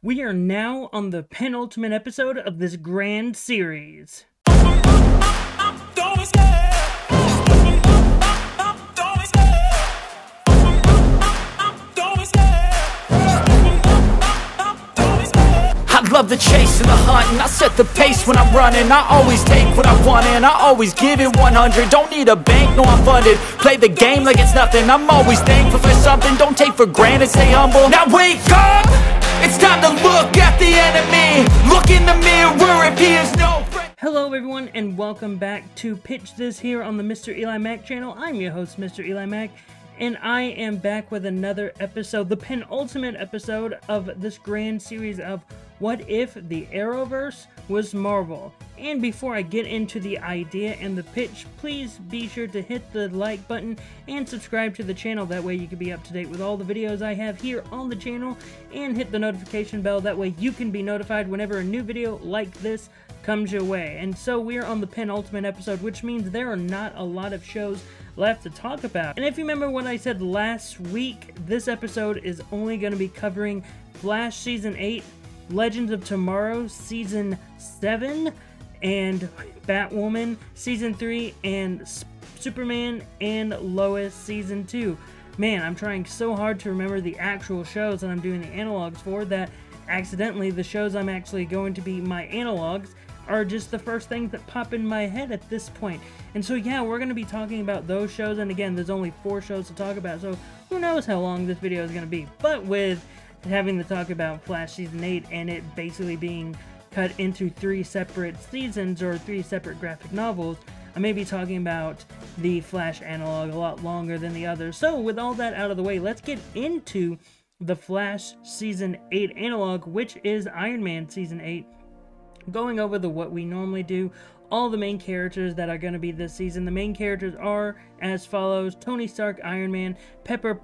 We are now on the penultimate episode of this grand series. I love the chase and the hunt, and I set the pace when I'm running. I always take what I want and I always give it 100. Don't need a bank, no I'm funded. Play the game like it's nothing. I'm always thankful for something. Don't take for granted, stay humble. Now wake up! It's time to look at the enemy. Look in the mirror if he is no friend. Hello everyone and welcome back to Pitch This here on the MrEliMac channel. I'm your host, MrEliMac, and I am back with another episode, the penultimate episode of this grand series of What If the Arrowverse Was Marvel. And before I get into the idea and the pitch, please be sure to hit the like button and subscribe to the channel. That way you can be up to date with all the videos I have here on the channel, and hit the notification bell. That way you can be notified whenever a new video like this comes your way. And so we're on the penultimate episode, which means there are not a lot of shows left to talk about. And if you remember what I said last week, this episode is only going to be covering Flash Season 8, Legends of Tomorrow Season 7, and Batwoman Season 3, and Superman and Lois Season 2. Man, I'm trying so hard to remember the actual shows that I'm doing the analogs for that accidentally the shows I'm actually going to be my analogs are just the first things that pop in my head at this point. And so yeah, we're going to be talking about those shows, and again, there's only 4 shows to talk about, so who knows how long this video is going to be. But with having to talk about Flash Season 8 and it basically being cut into 3 separate seasons or 3 separate graphic novels, I may be talking about the Flash analog a lot longer than the others. So with all that out of the way, let's get into the Flash Season 8 analog, which is Iron Man Season 8. Going over what we normally do, all the main characters that are going to be this season. The main characters are as follows: Tony Stark, Iron Man; Pepper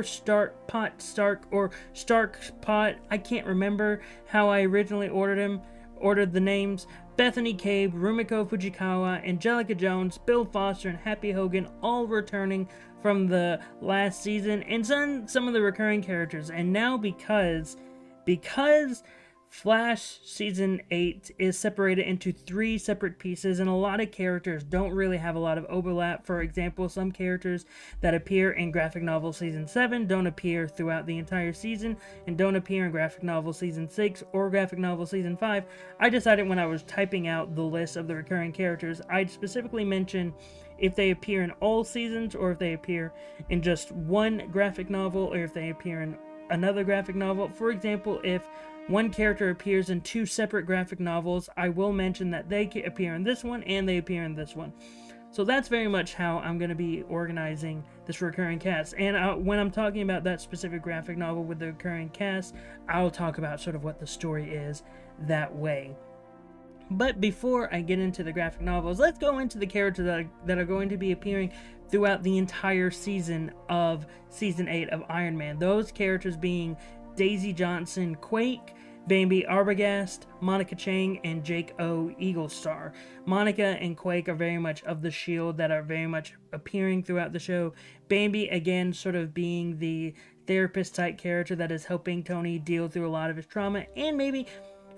Stark, Pot Stark, or Stark Pot. I can't remember how I originally ordered the names. Bethany Cave, Rumiko Fujikawa, Angelica Jones, Bill Foster, and Happy Hogan, all returning from the last season, and some of the recurring characters. And now because Flash Season 8 is separated into 3 separate pieces, and a lot of characters don't really have a lot of overlap. For example, some characters that appear in graphic novel Season 7 don't appear throughout the entire season, and don't appear in graphic novel Season 6 or graphic novel Season 5. I decided when I was typing out the list of the recurring characters, I'd specifically mention if they appear in all seasons, or if they appear in just one graphic novel, or if they appear in another graphic novel. For example, if one character appears in 2 separate graphic novels, I will mention that they appear in this one and they appear in this one. So that's very much how I'm going to be organizing this recurring cast. And when I'm talking about that specific graphic novel with the recurring cast, I'll talk about sort of what the story is that way. But before I get into the graphic novels, let's go into the characters that are going to be appearing throughout the entire season of Season 8 of Iron Man. Those characters being Daisy Johnson Quake, Bambi Arbogast, Monica Chang, and Jake O. Eaglestar. Monica and Quake are very much of the S.H.I.E.L.D. that are very much appearing throughout the show. Bambi, again, sort of being the therapist-type character that is helping Tony deal through a lot of his trauma, and maybe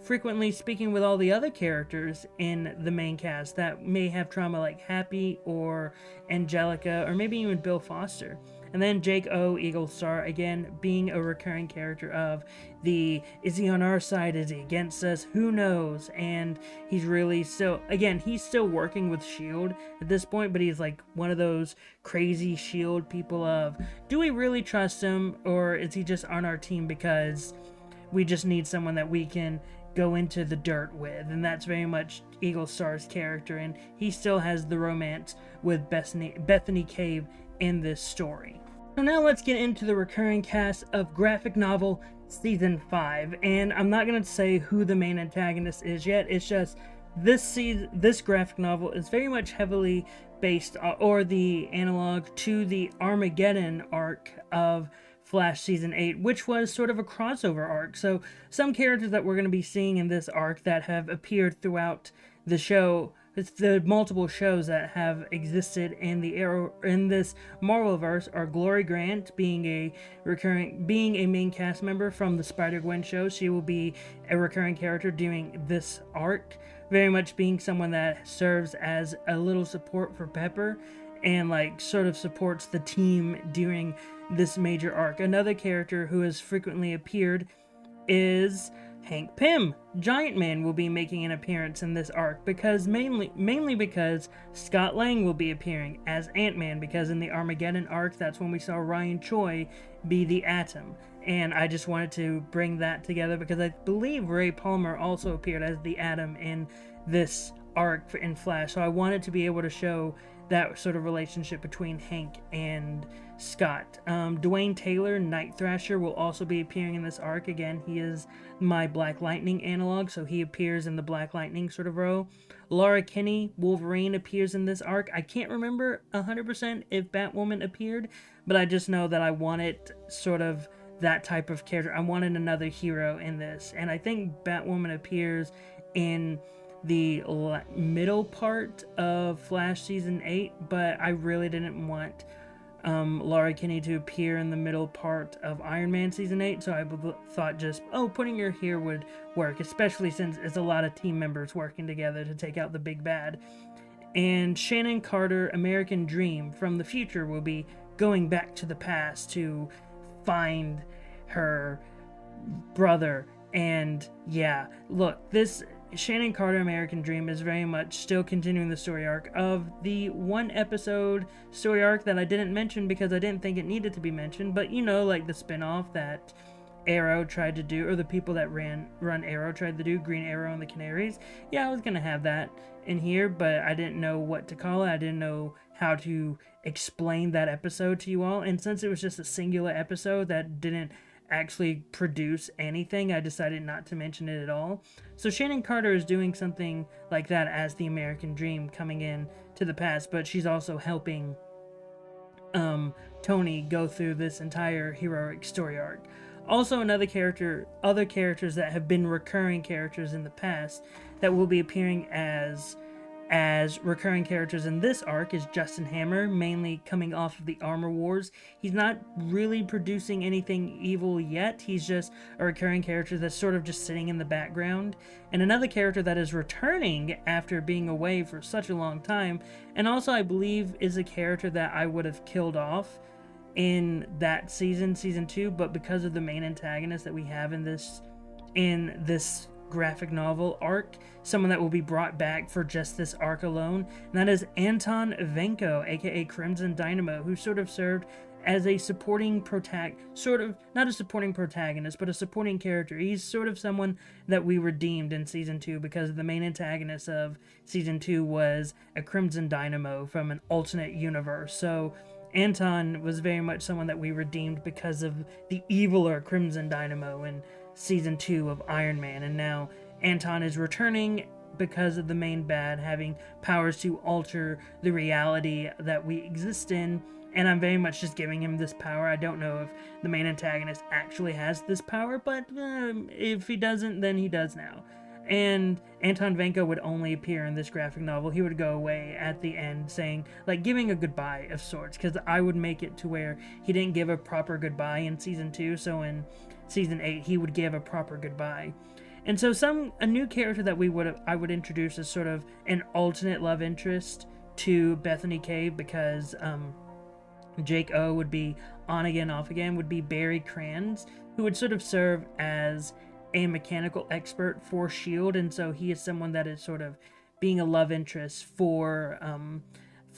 frequently speaking with all the other characters in the main cast that may have trauma, like Happy or Angelica, or maybe even Bill Foster. And then Jake O. Eaglestar, again, being a recurring character of is he on our side, is he against us, who knows? And he's really still, again, he's still working with S.H.I.E.L.D. at this point, but he's like one of those crazy S.H.I.E.L.D. people of, do we really trust him, or is he just on our team because we just need someone that we can go into the dirt with? And that's very much Eaglestar's character, and he still has the romance with Bethany Cave in this story. So now let's get into the recurring cast of graphic novel Season 5, and I'm not going to say who the main antagonist is yet. It's just this graphic novel is very much heavily based, or the analog to the Armageddon arc of Flash Season 8, which was sort of a crossover arc. So some characters that we're going to be seeing in this arc that have appeared throughout the show it's the multiple shows that have existed in this Marvelverse are Glory Grant being a main cast member from the Spider-Gwen show. She will be a recurring character during this arc, very much being someone that serves as a little support for Pepper and like sort of supports the team during this major arc. Another character who has frequently appeared is Hank Pym. Giant Man will be making an appearance in this arc because mainly because Scott Lang will be appearing as Ant-Man, because in the Armageddon arc, that's when we saw Ryan Choi be the Atom. And I just wanted to bring that together because I believe Ray Palmer also appeared as the Atom in this arc in Flash. So I wanted to be able to show that sort of relationship between Hank and Scott. Dwayne Taylor, Night Thrasher, will also be appearing in this arc. Again, he is my Black Lightning analog, so he appears in the Black Lightning sort of role. Laura Kinney, Wolverine, appears in this arc. I can't remember 100% if Batwoman appeared, but I just know that I wanted sort of that type of character. I wanted another hero in this, and I think Batwoman appears in the middle part of Flash Season 8, but I really didn't want Laura Kinney to appear in the middle part of Iron Man Season 8, so I thought just, putting her here would work, especially since it's a lot of team members working together to take out the big bad. And Shannon Carter, American Dream from the future, will be going back to the past to find her brother. And yeah, look, this Shannon Carter American Dream is very much still continuing the story arc of the one episode story arc that I didn't mention because I didn't think it needed to be mentioned, but you know, like the spin-off that Arrow tried to do, or the people that run Arrow tried to do, Green Arrow and the Canaries. Yeah, I was gonna have that in here, but I didn't know what to call it. I didn't know how to explain that episode to you all, and since it was just a singular episode that didn't actually produce anything, I decided not to mention it at all. So Shannon Carter is doing something like that as the American Dream, coming in to the past, but she's also helping Tony go through this entire heroic story arc. Also, other characters that have been recurring characters in the past that will be appearing as recurring characters in this arc is Justin Hammer, mainly coming off of the Armor Wars. He's not really producing anything evil yet. He's just a recurring character that's sort of just sitting in the background. And another character that is returning after being away for such a long time, and also I believe is a character that I would have killed off in that season 2, but because of the main antagonist that we have in this graphic novel arc, someone that will be brought back for just this arc alone, and that is Anton Vanko, aka Crimson Dynamo, who sort of served as a supporting not a supporting protagonist, but a supporting character. He's sort of someone that we redeemed in Season 2 because the main antagonist of Season 2 was a Crimson Dynamo from an alternate universe. So Anton was very much someone that we redeemed because of the eviler Crimson Dynamo in Season 2 of Iron Man, and now Anton is returning because of the main bad having powers to alter the reality that we exist in, and I'm very much just giving him this power. I don't know if the main antagonist actually has this power, but if he doesn't, then he does now. And Anton Vanko would only appear in this graphic novel. He would go away at the end saying, like, giving a goodbye of sorts, because I would make it to where he didn't give a proper goodbye in Season 2, so in Season 8 he would give a proper goodbye. And so a new character that I would introduce as sort of an alternate love interest to Bethany Cave, because Jake O would be on again, off again, would be Barry Kranz, who would sort of serve as a mechanical expert for S.H.I.E.L.D., and so he is someone that is sort of being a love interest for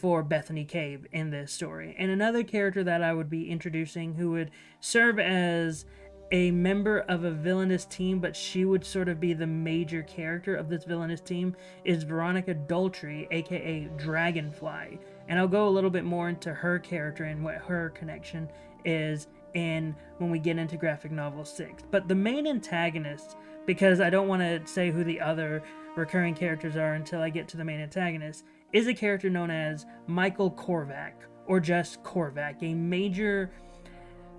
Bethany Cave in this story. And another character that I would be introducing who would serve as a member of a villainous team, but she would sort of be the major character of this villainous team, is Veronica Daltrey, aka Dragonfly. And I'll go a little bit more into her character and what her connection is when we get into graphic novel 6. But the main antagonist, because I don't want to say who the other recurring characters are until I get to the main antagonist, is a character known as Michael Korvac, or just Korvac, a major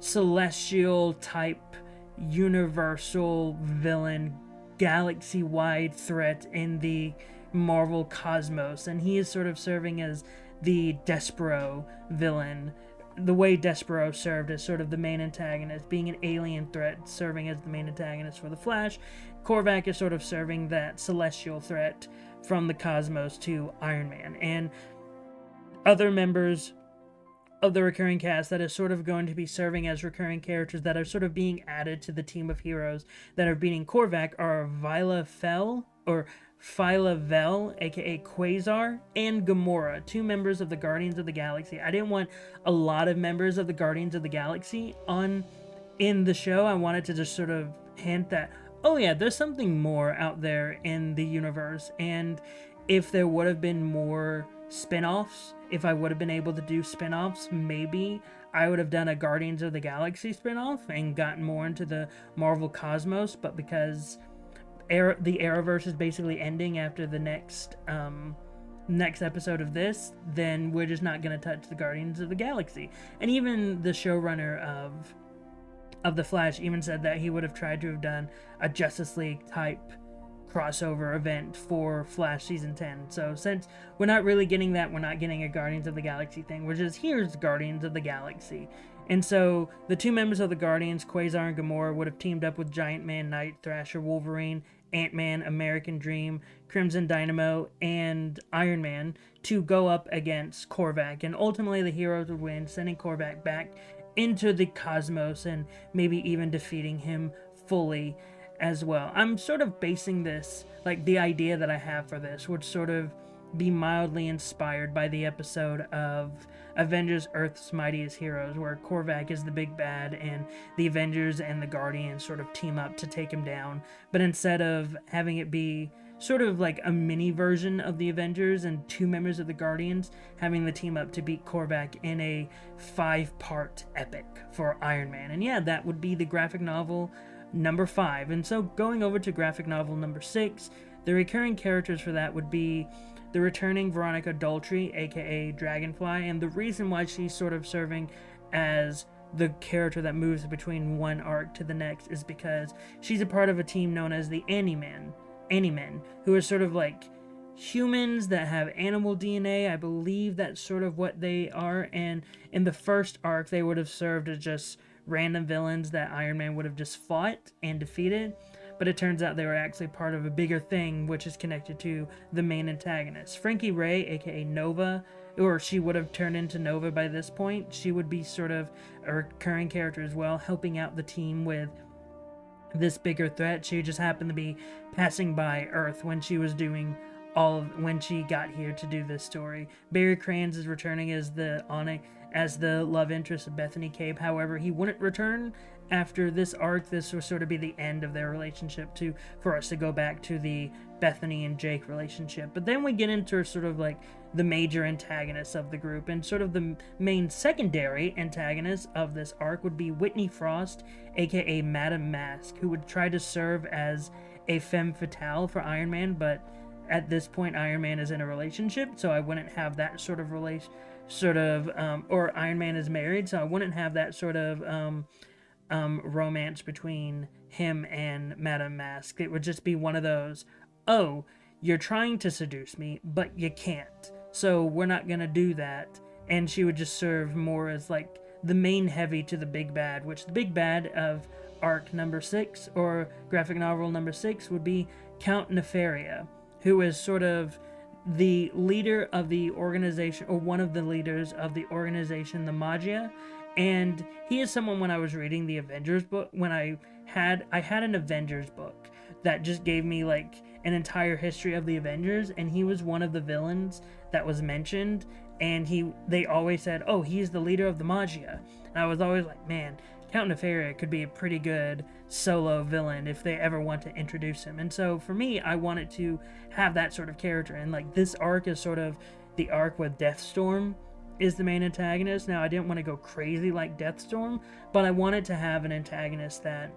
celestial type universal villain, galaxy-wide threat in the Marvel cosmos, and he is sort of serving as the Despero villain, the way Despero served as sort of the main antagonist, being an alien threat, serving as the main antagonist for the Flash. Korvac is sort of serving that celestial threat from the cosmos to Iron Man, and other members of the recurring cast that is sort of going to be serving as recurring characters that are sort of being added to the team of heroes that are beating Korvac are Phyla Vel, aka Quasar, and Gamora, 2 members of the Guardians of the Galaxy. I didn't want a lot of members of the Guardians of the Galaxy in the show. I wanted to just sort of hint that, oh yeah, there's something more out there in the universe, and if there would have been more spin-offs, if I would have been able to do spin-offs, maybe I would have done a Guardians of the Galaxy spin-off and gotten more into the Marvel cosmos, but because the Arrowverse is basically ending after the next episode of this, then we're just not going to touch the Guardians of the Galaxy. And even the showrunner of The Flash even said that he would have tried to have done a Justice League type crossover event for Flash Season 10. So since we're not really getting that, we're not getting a Guardians of the Galaxy thing, we're just, here's Guardians of the Galaxy. And so the 2 members of the Guardians, Quasar and Gamora, would have teamed up with Giant Man, Knight, Thrasher, Wolverine, Ant-Man, American Dream, Crimson Dynamo, and Iron Man to go up against Korvac. And ultimately the heroes would win, sending Korvac back into the cosmos and maybe even defeating him fully as well. I'm sort of basing this, like the idea that I have for this would sort of be mildly inspired by the episode of Avengers Earth's Mightiest Heroes, where Korvac is the big bad and the Avengers and the Guardians sort of team up to take him down. But instead of having it be sort of like a mini version of the Avengers and 2 members of the Guardians having the team up to beat Korvac in a 5-part epic for Iron Man. And yeah, that would be the graphic novel number 5. And so going over to graphic novel number 6, the recurring characters for that would be the returning Veronica Daltrey, aka Dragonfly, and the reason why she's sort of serving as the character that moves between one arc to the next is because she's a part of a team known as the Animen, who are sort of like humans that have animal DNA. I believe that's sort of what they are, and in the first arc they would have served as just random villains that Iron Man would have just fought and defeated. But it turns out they were actually part of a bigger thing, which is connected to the main antagonist. Frankie Ray, aka Nova, or she would have turned into Nova by this point. She would be sort of a recurring character as well, helping out the team with this bigger threat. She just happened to be passing by Earth when she was doing when she got here to do this story. Barry Kranz is returning as the love interest of Bethany Cape. However, he wouldn't return after this arc. This will sort of be the end of their relationship for us to go back to the Bethany and Jake relationship. But then we get into sort of like the major antagonists of the group, and sort of the main secondary antagonist of this arc would be Whitney Frost, aka Madame Mask, who would try to serve as a femme fatale for Iron Man, but at this point Iron Man is in a relationship, so I wouldn't have that sort of or Iron Man is married, so I wouldn't have that sort of romance between him and Madame Mask. It would just be one of those, oh, you're trying to seduce me, but you can't, so we're not gonna do that. And she would just serve more as like the main heavy to the big bad, which the big bad of arc number 6 or graphic novel number 6 would be Count Nefaria, who is sort of the leader of the organization, or one of the leaders of the organization, the Magia. And he is someone, when I was reading the Avengers book, when I had an Avengers book that just gave me like an entire history of the Avengers, and he was one of the villains that was mentioned, and they always said, oh, he's the leader of the Magia. And I was always like, man, Count Nefaria could be a pretty good solo villain if they ever want to introduce him. And so for me, I wanted to have that sort of character, and like this arc is sort of the arc with Deathstorm is the main antagonist. Now, I didn't want to go crazy like Deathstorm, but I wanted to have an antagonist that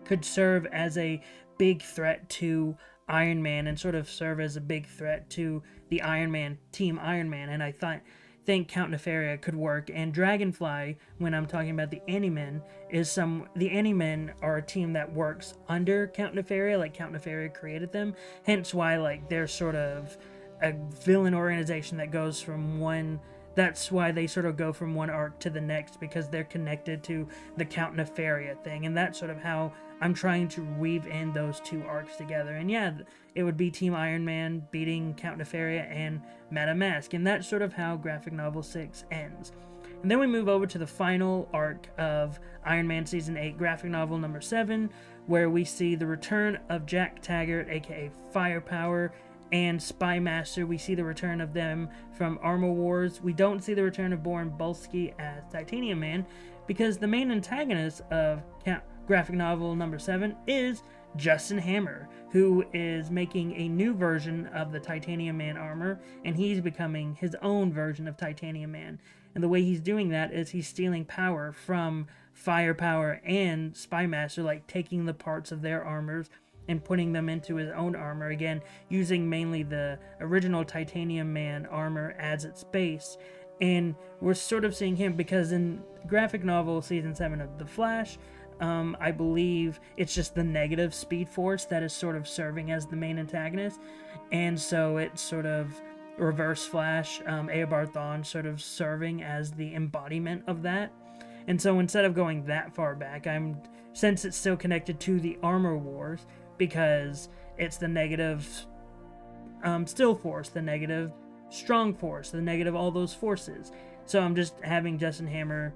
could serve as a big threat to Iron Man and sort of serve as a big threat to the Iron Man, Team Iron Man. And I thought think Count Nefaria could work. And Dragonfly, when I'm talking about the Animen, the Animen are a team that works under Count Nefaria, like Count Nefaria created them. Hence why, like, they're sort of a villain organization that goes from one. That's why they sort of go from one arc to the next, because they're connected to the Count Nefaria thing, and that's sort of how I'm trying to weave in those two arcs together. And yeah, it would be Team Iron Man beating Count Nefaria and Madame Mask, and that's sort of how graphic novel 6 ends. And then we move over to the final arc of Iron Man Season 8, graphic novel number 7, where we see the return of Jack Taggart, aka Firepower, and Spy Master. We see the return of them from Armor Wars. We don't see the return of Boran Bulsky as Titanium Man, because the main antagonist of graphic novel number 7 is Justin Hammer, who is making a new version of the Titanium Man armor, and he's becoming his own version of Titanium Man. And the way he's doing that is he's stealing power from Firepower and Spy Master, like taking the parts of their armors and putting them into his own armor, again using mainly the original Titanium Man armor as its base. And we're sort of seeing him, because in graphic novel season 7 of The Flash, I believe it's just the negative Speed Force that is sort of serving as the main antagonist, and so it's sort of Reverse Flash, Eobard Thawne sort of serving as the embodiment of that. And so instead of going that far back, since it's still connected to the Armor Wars, because it's the negative Still Force, the negative Strong Force, the negative all those forces. So I'm just having Justin Hammer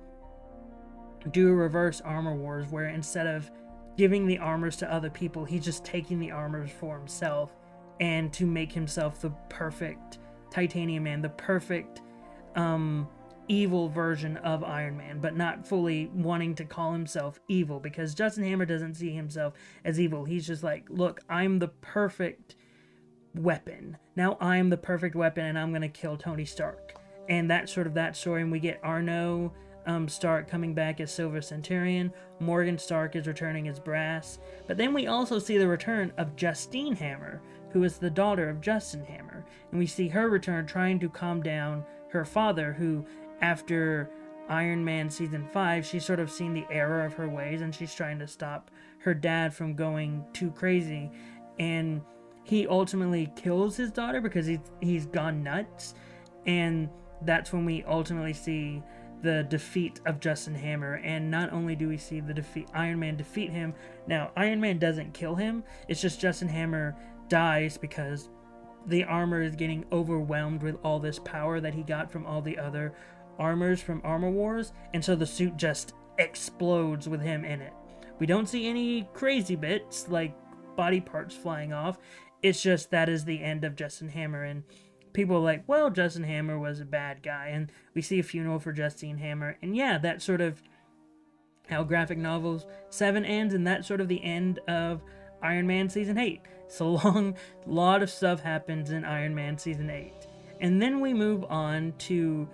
do a reverse Armor Wars, where instead of giving the armors to other people, he's just taking the armors for himself, and to make himself the perfect Titanium Man, the perfect evil version of Iron Man, but not fully wanting to call himself evil, because Justin Hammer doesn't see himself as evil. He's just like, look, I'm the perfect weapon. Now I'm the perfect weapon, and I'm going to kill Tony Stark. And that's sort of that story. And we get Arno Stark coming back as Silver Centurion. Morgan Stark is returning as Brass. But then we also see the return of Justine Hammer, who is the daughter of Justin Hammer. And we see her return trying to calm down her father, who, after Iron Man Season 5, she's sort of seen the error of her ways, and she's trying to stop her dad from going too crazy. And he ultimately kills his daughter because he's gone nuts. And that's when we ultimately see the defeat of Justin Hammer. And not only do we see Iron Man defeat him, now Iron Man doesn't kill him, it's just Justin Hammer dies because the armor is getting overwhelmed with all this power that he got from all the other armors from Armor Wars, and so the suit just explodes with him in it. We don't see any crazy bits like body parts flying off. It's just that is the end of Justin Hammer, and people are like, well, Justin Hammer was a bad guy, and we see a funeral for Justine Hammer. And yeah, that's sort of how graphic novels 7 ends, and that's sort of the end of Iron Man Season 8. So lot of stuff happens in Iron Man Season 8. And then we move on to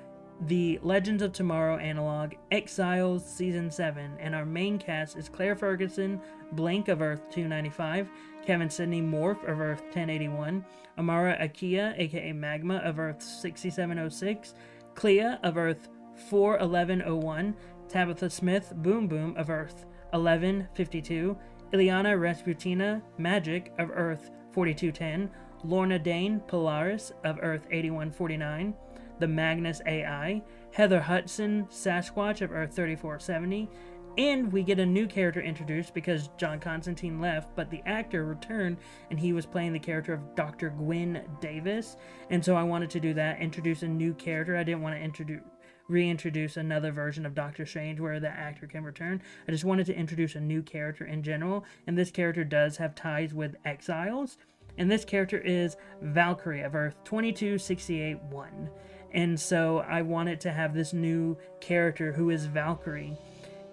the Legends of Tomorrow analog, Exiles Season 7, and our main cast is Claire Ferguson, Blank of Earth 295, Kevin Sidney Morph of Earth 1081, Amara Akia, aka Magma of Earth 6706, Clea of Earth 41101, Tabitha Smith, Boom Boom of Earth 1152, Ileana Rasputina, Magic of Earth 4210, Lorna Dane, Polaris of Earth 8149, the Magnus AI, Heather Hudson, Sasquatch of Earth 3470, and we get a new character introduced because John Constantine left, but the actor returned, and he was playing the character of Dr. Gwen Davis, and so I wanted to do that, introduce a new character. I didn't want to reintroduce another version of Doctor Strange where the actor can return. I just wanted to introduce a new character in general, and this character does have ties with Exiles, and this character is Valkyrie of Earth 22681. And so I wanted to have this new character who is Valkyrie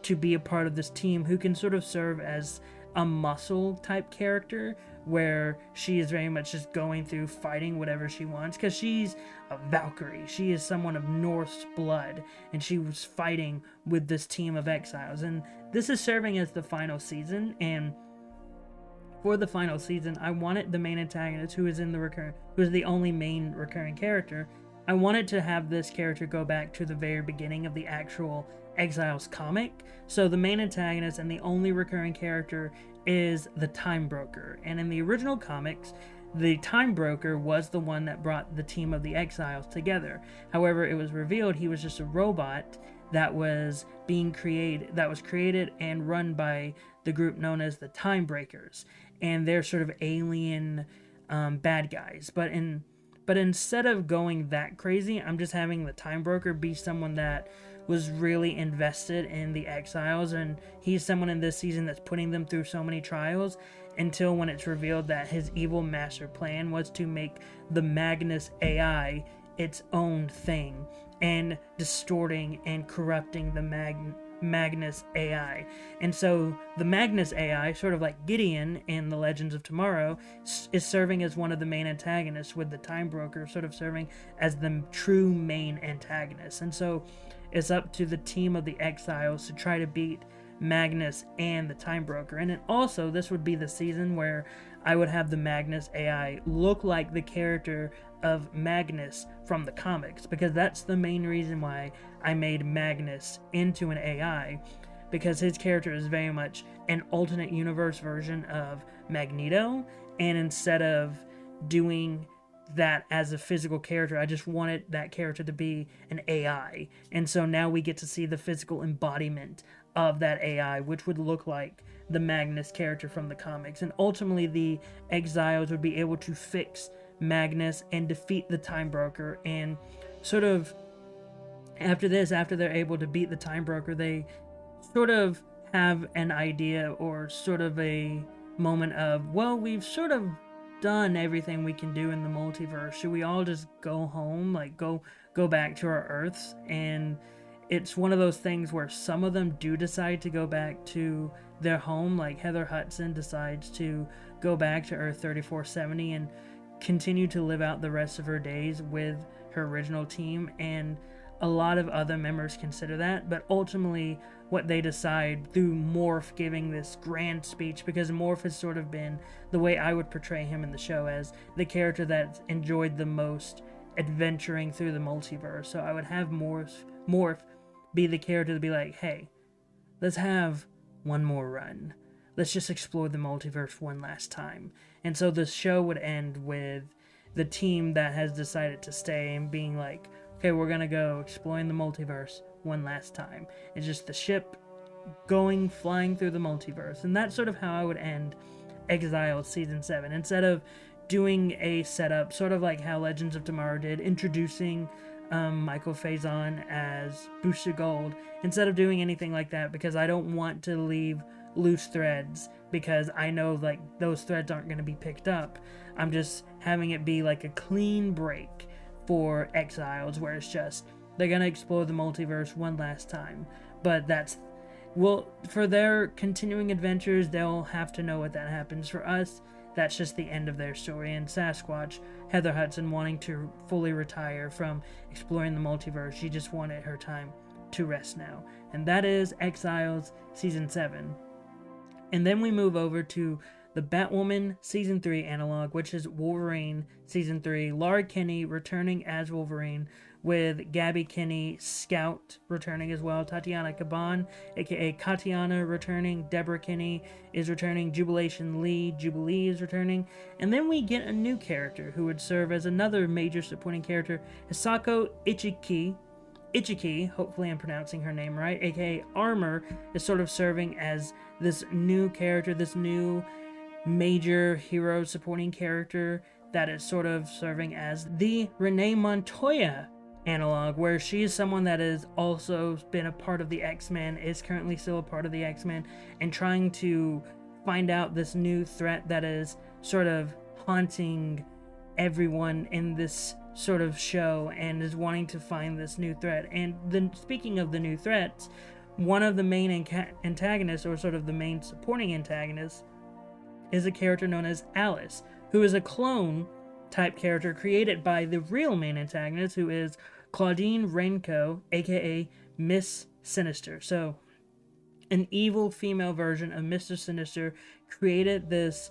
to be a part of this team, who can sort of serve as a muscle type character, where she is very much just going through fighting whatever she wants, because she's a Valkyrie. She is someone of Norse blood, and she was fighting with this team of Exiles. And this is serving as the final season, and for the final season, I wanted the main antagonist, who is the only main recurring character, I wanted to have this character go back to the very beginning of the actual Exiles comic. So the main antagonist and the only recurring character is the Time Broker. And in the original comics, the Time Broker was the one that brought the team of the Exiles together. However, it was revealed he was just a robot that was created and run by the group known as the Time Breakers, and they're sort of alien bad guys. But instead of going that crazy, I'm just having the Time Broker be someone that was really invested in the Exiles, and he's someone in this season that's putting them through so many trials until when it's revealed that his evil master plan was to make the Magnus AI its own thing, and distorting and corrupting the Magnus AI. And so the Magnus AI, sort of like Gideon in the Legends of Tomorrow, is serving as one of the main antagonists, with the Time Broker sort of serving as the true main antagonist. And so it's up to the team of the Exiles to try to beat Magnus and the Time Broker. And then also, this would be the season where I would have the Magnus AI look like the character of Magnus from the comics, because that's the main reason why I made Magnus into an AI, because his character is very much an alternate universe version of Magneto, and instead of doing that as a physical character, I just wanted that character to be an AI. And so now we get to see the physical embodiment of that AI, which would look like the Magnus character from the comics. And ultimately the Exiles would be able to fix Magnus and defeat the Time Broker. And sort of after they're able to beat the Time Broker, they sort of have an idea, or sort of a moment of, well, we've sort of done everything we can do in the multiverse. Should we all just go home, like go back to our Earths? And it's one of those things where some of them do decide to go back to their home, like Heather Hudson decides to go back to Earth 3470 and continue to live out the rest of her days with her original team, and a lot of other members consider that. But ultimately what they decide, through Morph giving this grand speech, because Morph has sort of been the way I would portray him in the show, as the character that enjoyed the most adventuring through the multiverse. So I would have Morph be the character to be like, hey, let's have one more run. Let's just explore the multiverse one last time. And so the show would end with the team that has decided to stay and being like, okay, we're gonna go exploring the multiverse one last time. It's just the ship flying through the multiverse. And that's sort of how I would end Exiles Season 7. Instead of doing a setup, sort of like how Legends of Tomorrow did, introducing Michael Faison as Booster Gold, instead of doing anything like that, because I don't want to leave loose threads, because I know like those threads aren't going to be picked up. I'm just having it be like a clean break for Exiles, where it's just they're going to explore the multiverse one last time. But for their continuing adventures, they'll have to know what that happens. For us, that's just the end of their story. And Sasquatch, Heather Hudson, wanting to fully retire from exploring the multiverse, she just wanted her time to rest now. And that is Exiles Season 7. And then we move over to the Batwoman Season 3 analog, which is Wolverine Season 3. Laura Kinney returning as Wolverine, with Gabby Kinney, Scout, returning as well. Tatiana Caban, aka Katiana, returning. Deborah Kinney is returning. Jubilation Lee, Jubilee, is returning. And then we get a new character who would serve as another major supporting character, Hisako Ichiki, hopefully I'm pronouncing her name right, aka Armor, is sort of serving as this new character, this new major hero supporting character that is sort of serving as the Renee Montoya analog, where she is someone that has also been a part of the X-Men, is currently still a part of the X-Men, and trying to find out this new threat that is sort of haunting everyone in this sort of show, and is wanting to find this new threat. And then, speaking of the new threats, one of the main antagonists, or sort of the main supporting antagonist, is a character known as Alice, who is a clone type character created by the real main antagonist, who is Claudine Renko, aka Miss Sinister. So an evil female version of Mr. Sinister created this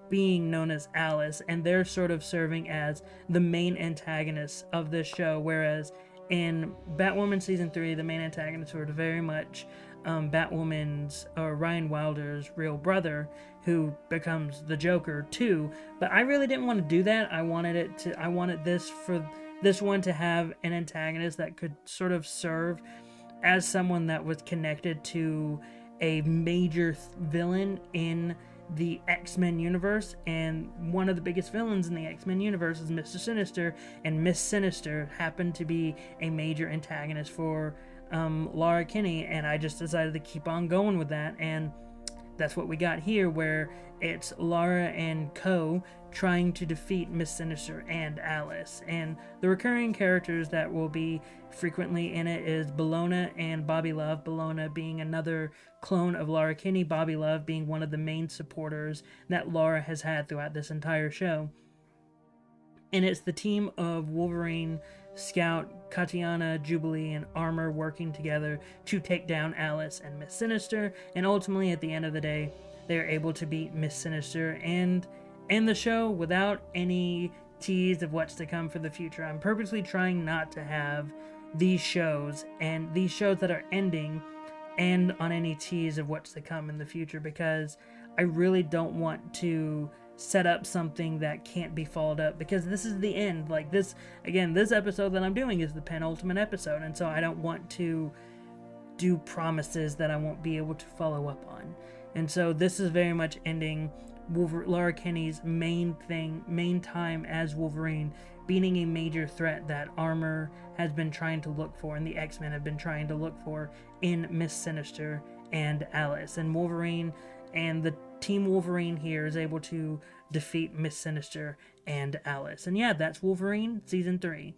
being known as Alice, and they're sort of serving as the main antagonists of this show, whereas in Batwoman season 3, the main antagonists were very much Batwoman's or Ryan Wilder's real brother, who becomes the Joker too. But I really didn't want to do that. I wanted this one to have an antagonist that could sort of serve as someone that was connected to a major villain in the X-Men universe, and one of the biggest villains in the X-Men universe is Mr. Sinister, and Miss Sinister happened to be a major antagonist for Laura Kinney, and I just decided to keep on going with that, and that's what we got here, where it's Laura and co trying to defeat Miss Sinister and Alice. And the recurring characters that will be frequently in it is Bellona and Bobby Love. Bellona being another clone of Laura Kinney, Bobby Love being one of the main supporters that Laura has had throughout this entire show. And it's the team of Wolverine, Scout, Katiana, Jubilee, and Armor working together to take down Alice and Miss Sinister, and ultimately at the end of the day they're able to beat Miss Sinister and end the show without any tease of what's to come for the future. I'm purposely trying not to have these shows that are ending end on any tease of what's to come in the future, because I really don't want to set up something that can't be followed up, because this is the end. Like this episode that I'm doing is the penultimate episode, and so I don't want to do promises that I won't be able to follow up on. And so this is very much ending Laura Kinney's main time as Wolverine, being a major threat that Armor has been trying to look for, and the X-Men have been trying to look for in Miss Sinister and Alice. And Wolverine and the Team Wolverine here is able to defeat Miss Sinister and Alice. And yeah, that's Wolverine Season 3.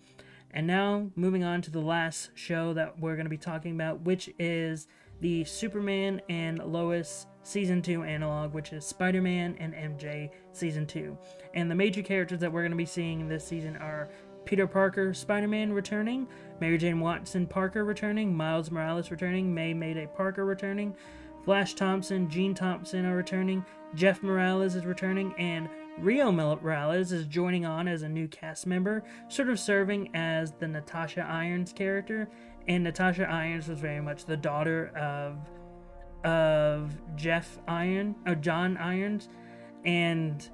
And now, moving on to the last show that we're going to be talking about, which is the Superman and Lois Season 2 analog, which is Spider-Man and MJ Season 2. And the major characters that we're going to be seeing in this season are Peter Parker, Spider-Man, returning, Mary Jane Watson, Parker, returning, Miles Morales, returning, Mayday Parker, returning, Flash Thompson, Jean Thompson are returning, Jeff Morales is returning, and Rio Morales is joining on as a new cast member, sort of serving as the Natasha Irons character. And Natasha Irons was very much the daughter of John Irons. And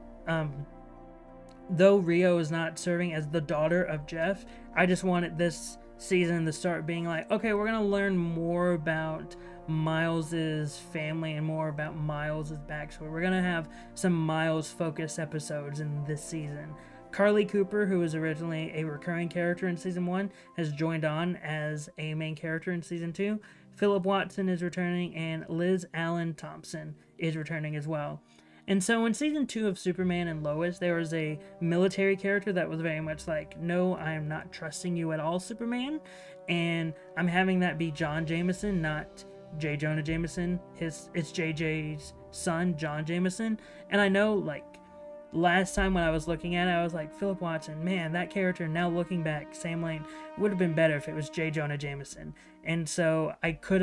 though Rio is not serving as the daughter of Jeff, I just wanted this season to start being like, okay, we're gonna learn more about Miles's family and more about Miles's backstory. We're gonna have some Miles focused episodes in this season. Carly Cooper, who was originally a recurring character in Season 1, has joined on as a main character in Season 2. Philip Watson is returning, and Liz Allen Thompson is returning as well. And so in Season 2 of Superman and Lois, there was a military character that was very much like, no, I am not trusting you at all, Superman. And I'm having that be John Jameson, not J. Jonah Jameson. It's JJ's son, John Jameson. And I know, like, last time when I was looking at it, I was like, Philip Watson, man, that character, now looking back, Sam Lane, would have been better if it was J. Jonah Jameson. And so I could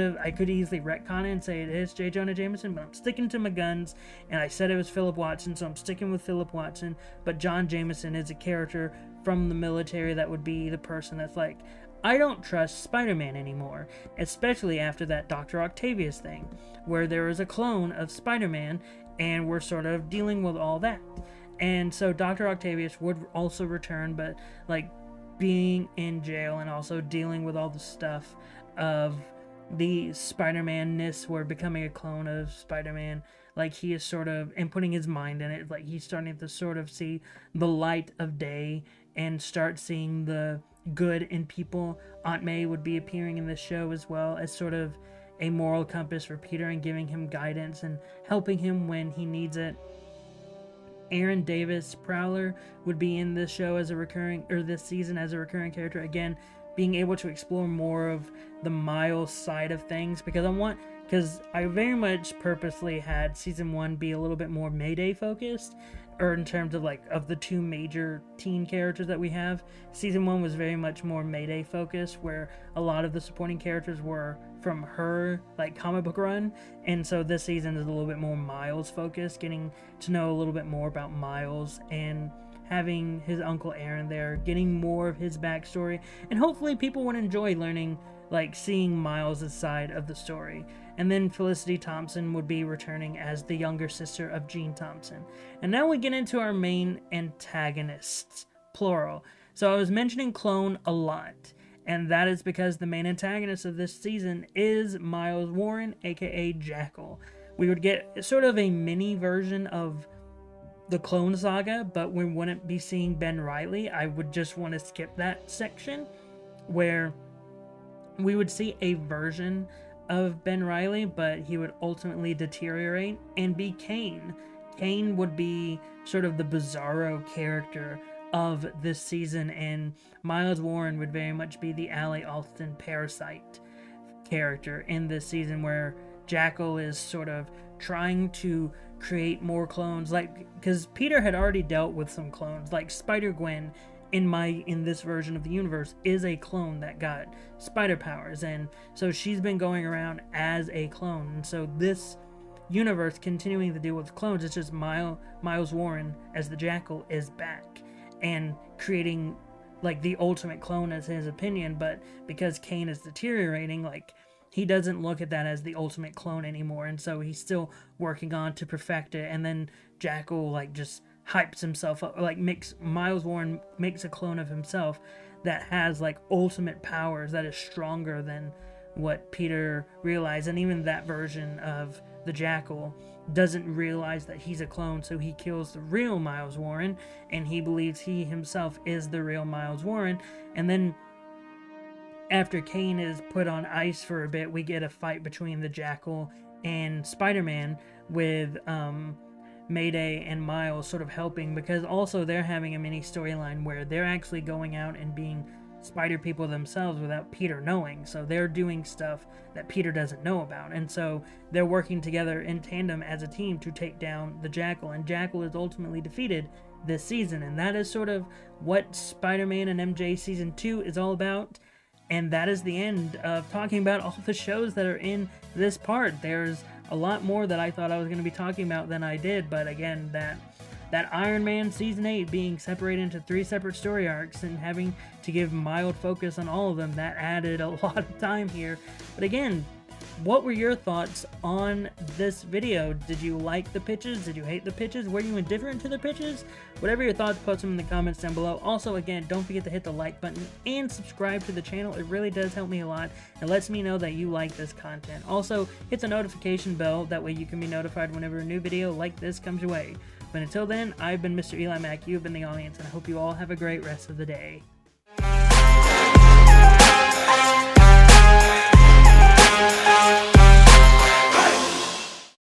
easily retcon it and say it is J. Jonah Jameson, but I'm sticking to my guns, and I said it was Philip Watson, so I'm sticking with Philip Watson. But John Jameson is a character from the military that would be the person that's like, I don't trust Spider-Man anymore, especially after that Dr. Octavius thing, where there was a clone of Spider-Man, and we're sort of dealing with all that. And so Dr. Octavius would also return, but like being in jail and also dealing with all the stuff of the Spider-Man-ness, where becoming a clone of Spider-Man, like he is sort of, and putting his mind in it, like he's starting to sort of see the light of day and start seeing the good in people. Aunt May would be appearing in this show as well as sort of a moral compass for Peter and giving him guidance and helping him when he needs it. Aaron Davis Prowler would be in this show as a recurring, or this season as a recurring character, again being able to explore more of the Miles side of things, because I very much purposely had Season 1 be a little bit more Mayday focused or in terms of like of the two major teen characters that we have. Season 1 was very much more Mayday focused, where a lot of the supporting characters were from her like comic book run, and so this season is a little bit more Miles focused, getting to know a little bit more about Miles and having his uncle Aaron there, getting more of his backstory, and hopefully people would enjoy learning, like seeing Miles' side of the story. And then Felicity Thompson would be returning as the younger sister of Jean Thompson. And now we get into our main antagonists, plural. So I was mentioning clone a lot, and that is because the main antagonist of this season is Miles Warren, aka Jackal. We would get sort of a mini version of the Clone Saga, but we wouldn't be seeing Ben Reilly. I would just want to skip that section where we would see a version of Ben Reilly, but he would ultimately deteriorate and be Kane. Kane would be sort of the bizarro character of this season, and Miles Warren would very much be the Allie Alston parasite character in this season, where Jackal is sort of trying to create more clones, like, because Peter had already dealt with some clones, like Spider-Gwen in this version of the universe is a clone that got spider powers, and so she's been going around as a clone. And so this universe continuing to deal with clones, it's just Miles Warren as the Jackal is back and creating like the ultimate clone as his opinion, but because Kane is deteriorating, like he doesn't look at that as the ultimate clone anymore, and so he's still working on to perfect it. And then Jackal like just hypes himself up, like Miles Warren makes a clone of himself that has like ultimate powers that is stronger than what Peter realized. And even that version of the Jackal doesn't realize that he's a clone, so he kills the real Miles Warren, and he believes he himself is the real Miles Warren. And then after Kane is put on ice for a bit, we get a fight between the Jackal and Spider-Man, with Mayday and Miles sort of helping, because also they're having a mini storyline where they're actually going out and being spider people themselves without Peter knowing. So they're doing stuff that Peter doesn't know about, and so they're working together in tandem as a team to take down the Jackal, and Jackal is ultimately defeated this season. And that is sort of what Spider-Man and MJ Season 2 is all about. And that is the end of talking about all the shows that are in this part. There's a lot more that I thought I was going to be talking about than I did, but again, that Iron Man Season 8 being separated into 3 separate story arcs and having to give mild focus on all of them, that added a lot of time here. But again, what were your thoughts on this video? Did you like the pitches? Did you hate the pitches? Were you indifferent to the pitches? Whatever your thoughts, post them in the comments down below. Also, again, don't forget to hit the like button and subscribe to the channel. It really does help me a lot and lets me know that you like this content. Also, hit the notification bell. That way you can be notified whenever a new video like this comes your way. But until then, I've been MrEliMac, you've been the audience, and I hope you all have a great rest of the day.